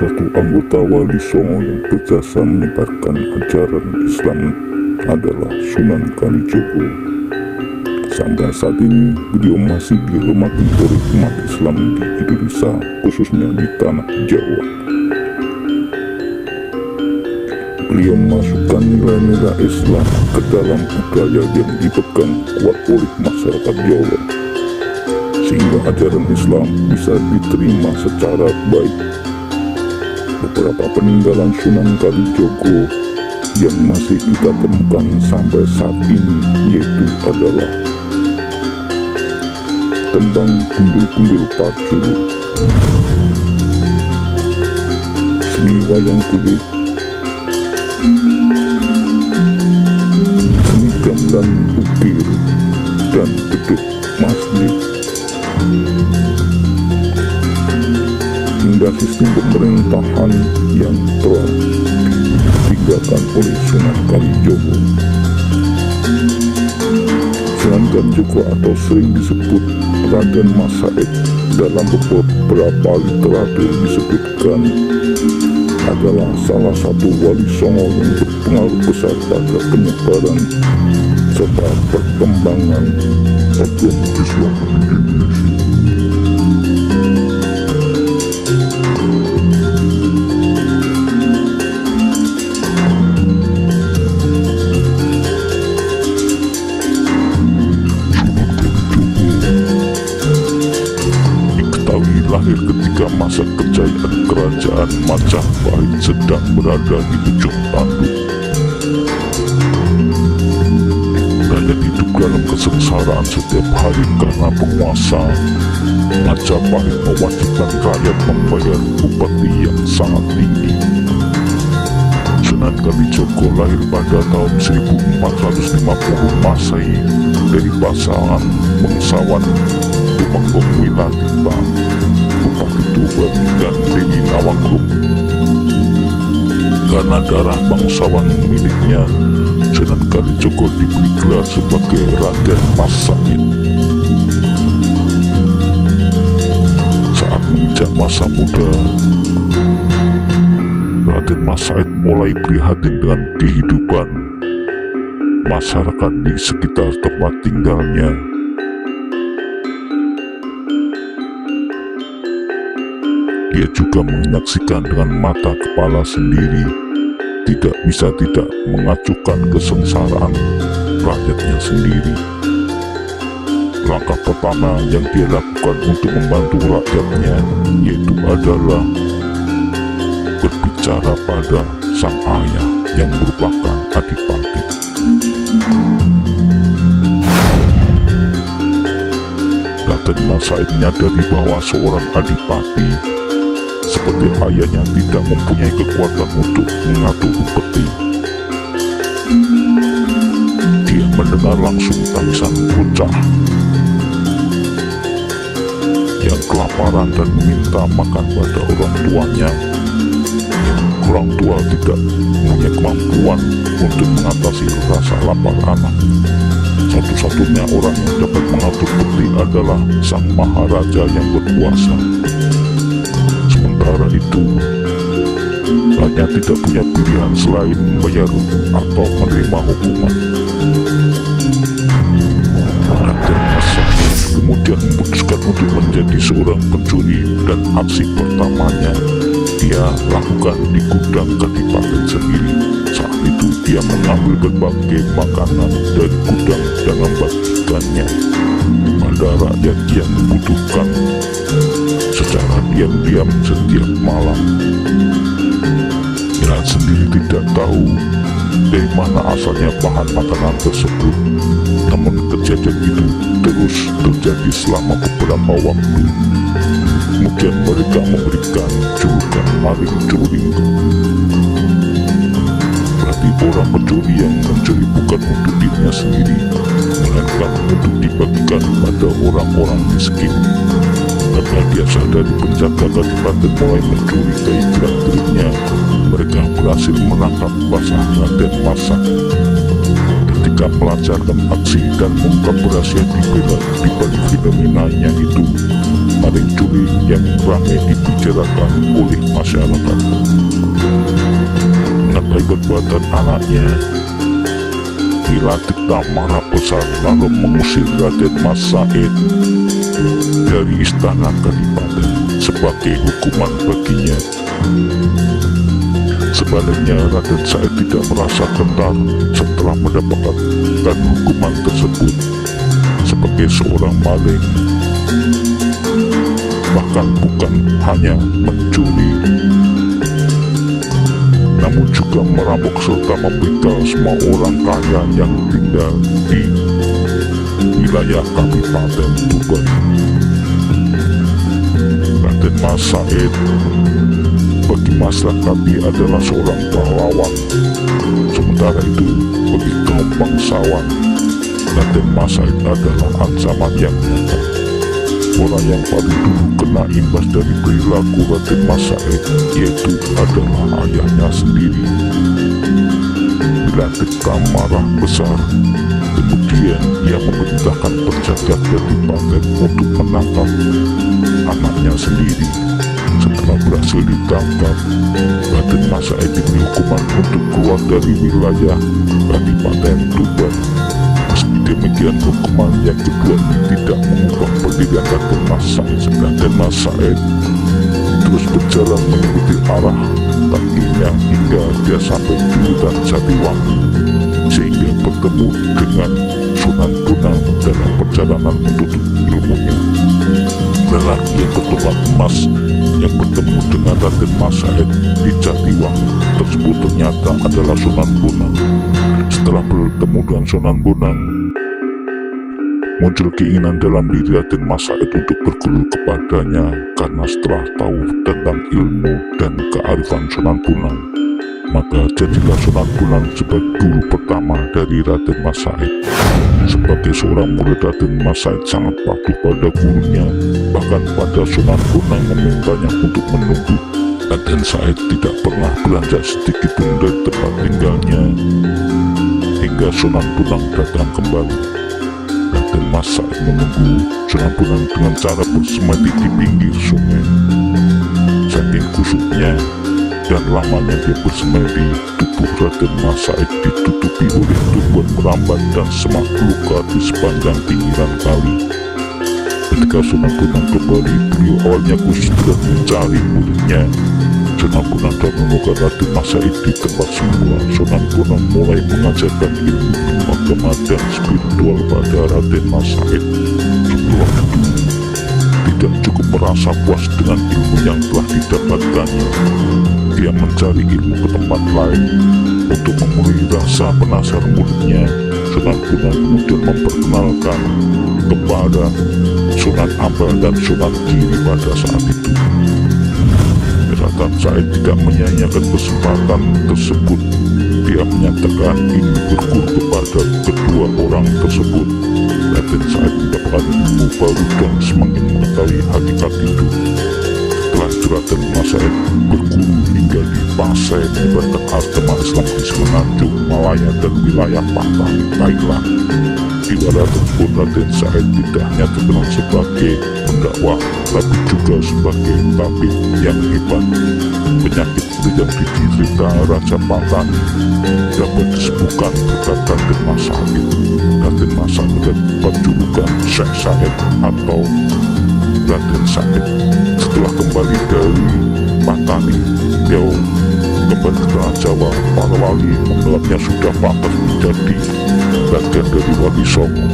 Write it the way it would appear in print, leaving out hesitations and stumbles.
satu anggota Wali Songo yang berjasa menyebarkan ajaran Islam adalah Sunan Kalijogo. Sampai saat ini beliau masih dihormati oleh umat Islam di Indonesia, khususnya di tanah Jawa. Beliau memasukkan nilai-nilai Islam ke dalam budaya yang dipegang kuat oleh masyarakat Jawa, sehingga ajaran Islam bisa diterima secara baik. Beberapa peninggalan Sunan Kalijogo yang masih kita temukan sampai saat ini yaitu adalah tembang gundul-gundul Paculu, seni wayang kulit, seni gamelan ukir, dan beduk masjid, hingga sistem pemerintahan yang telah ditinggalkan oleh Sunan Kalijogo. Sunan Kalijogo atau sering disebut Raden Mas Said dalam beberapa literatur disebutkan adalah salah satu wali songo yang berpengaruh besar pada penyebaran serta perkembangan agama Islam di Indonesia. Lahir ketika masa kejayaan kerajaan Majapahit sedang berada di ujung tanduk. Rakyat hidup dalam kesengsaraan setiap hari karena penguasa Majapahit mewajibkan rakyat membayar upeti yang sangat tinggi. Sunan Kalijogo lahir pada tahun 1450 Masehi dari pasangan bangsawan Tumenggung Wilatita, Bupati Tuban, dan Dewi Nawanggung. Karena darah bangsawan miliknya, Sunan Kalijogo diberi gelar sebagai Raden Mas Said. Saat menginjak masa muda, Raden Mas Said mulai prihatin dengan kehidupan masyarakat di sekitar tempat tinggalnya. Dia juga menyaksikan dengan mata kepala sendiri, tidak bisa tidak mengacuhkan kesengsaraan rakyatnya sendiri. Langkah pertama yang dia lakukan untuk membantu rakyatnya yaitu adalah berbicara pada sang ayah yang merupakan Adipati. Raden Mas Said menyadari bahwa seorang Adipati seperti ayahnya tidak mempunyai kekuatan untuk mengatur upeti. Dia mendengar langsung tangisan bocah yang kelaparan dan meminta makan pada orang tuanya. Orang tua tidak punya kemampuan untuk mengatasi rasa lapar anak. Satu-satunya orang yang dapat mengatur upeti adalah sang maharaja yang berkuasa. Sementara itu, rakyat tidak punya pilihan selain membayar atau menerima hukuman. Raden Mas Said kemudian memutuskan untuk menjadi seorang pencuri, dan aksi pertamanya dia lakukan di gudang kadipaten sendiri. Saat itu dia mengambil berbagai makanan dari gudang dan membagikannya pada rakyat yang membutuhkan secara diam-diam setiap malam. Rakyat sendiri tidak tahu dari mana asalnya bahan makanan tersebut, namun kejadian itu terus terjadi selama beberapa waktu. Kemudian mereka memberikan julukan maling culing. Berarti orang pencuri yang mencuri bukan untuk dirinya sendiri, melainkan untuk dibagikan pada orang-orang miskin. Karena dia sadari penjaga kadipaten mulai mencurigai gerak-geriknya, mereka berhasil menangkap basah Raden Mas Said. Ketika melancarkan aksi dan mengungkap rahasia di balik fenomenanya itu, paling juli yang ramai dibicarakan oleh masyarakat. Mengenai perbuatan anaknya, Kilatik marah besar lalu mengusir Raden Mas Said dari istana Kadipaten sebagai hukuman baginya. Sebaliknya Raden Said tidak merasa gentar setelah mendapatkan hukuman tersebut sebagai seorang maling. Bahkan bukan hanya mencuri, namun juga merampok serta membegal semua orang kaya yang tinggal di wilayah Kabupaten Tuban. Raden Mas Said bagi masyarakat dia adalah seorang pahlawan, sementara itu bagi kaum bangsawan Raden Mas Said adalah ancaman yang nyata. Orang yang paling dulu kena imbas dari perilaku Raden Mas Said yaitu adalah ayahnya sendiri. Kilatik marah besar, kemudian ia memerintahkan penjaga Kadipaten untuk menangkap anaknya sendiri. Setelah berhasil ditangkap, Raden Mas Said diberi hukuman untuk keluar dari wilayah Kadipaten Tuban. Meski demikian, hukuman yang kedua ini tidak mengubah pendirian Raden Mas Said. Raden Mas Said terus berjalan mengikuti arah kakinya hingga dia sampai di hutan Jatiwangi, sehingga bertemu dengan Sunan Bonang dalam perjalanan menuntut ilmunya. Lelaki yang bertobat emas yang bertemu dengan Raden Mas Said di Jatiwangi tersebut ternyata adalah Sunan Bonang. Setelah bertemu dengan Sunan Bonang, muncul keinginan dalam diri Raden Mas Said untuk berguru kepadanya karena setelah tahu tentang ilmu dan kearifan Sunan Bonang, maka jadilah Sunan Bonang sebagai guru pertama dari Raden Mas Said. Sebagai seorang murid, Raden Mas Said sangat patuh pada gurunya, bahkan pada Sunan Bonang memintanya untuk menunggu. Raden Said tidak pernah belanja sedikit pun dari tempat tinggalnya hingga Sunan Bonang datang kembali. Raden Mas Said menunggu Sunan Bonang dengan cara bersemedi di pinggir sungai. Saking kusutnya dan lamanya dia bersemedi, tubuh Raden Mas Said ditutupi oleh tumbuhan merambat dan semak luka di sepanjang pinggiran kali. Ketika Sunan Bonang kembali, beliau awalnya khusus mencari muridnya. Sunan Bonang dan menemukan Raden Mas Said di tempat semula. Sunan Bonang mulai mengajarkan ilmu agama dan spiritual pada Raden Mas Said. Setelah itu, tidak cukup merasa puas dengan ilmu yang telah didapatkannya, dia mencari ilmu ke tempat lain. Untuk memenuhi rasa penasaran muridnya, Sunan Bonang kemudian memperkenalkan kepada Sunan Ampel dan Sunan Giri pada saat itu. Raden Said tidak menyia-nyiakan kesempatan tersebut. Dia menyatakan ingin berguru kepada kedua orang tersebut. Raden Said mendapatkan ilmu baru dan semakin mengetahui hakikat itu. Setelah Raden Mas Said berguru hingga di Pasai, Batak agama Islam di Semenanjung Malaya dan wilayah Patani, Thailand. Di wilayah tersebut Raden Said tidak hanya terkenal sebagai pendakwah, tapi juga sebagai tabib yang hebat. Penyakit yang diderita Raja Patani dapat disembuhkan berkat Raden Mas Said. Raden Mas Said mendapat julukan Syekh Said atau Raden Said. Setelah kembali dari Patani, dia kembali ke tanah Jawa. Para wali menganggapnya sudah pantas menjadi bagian dari Wali Songo.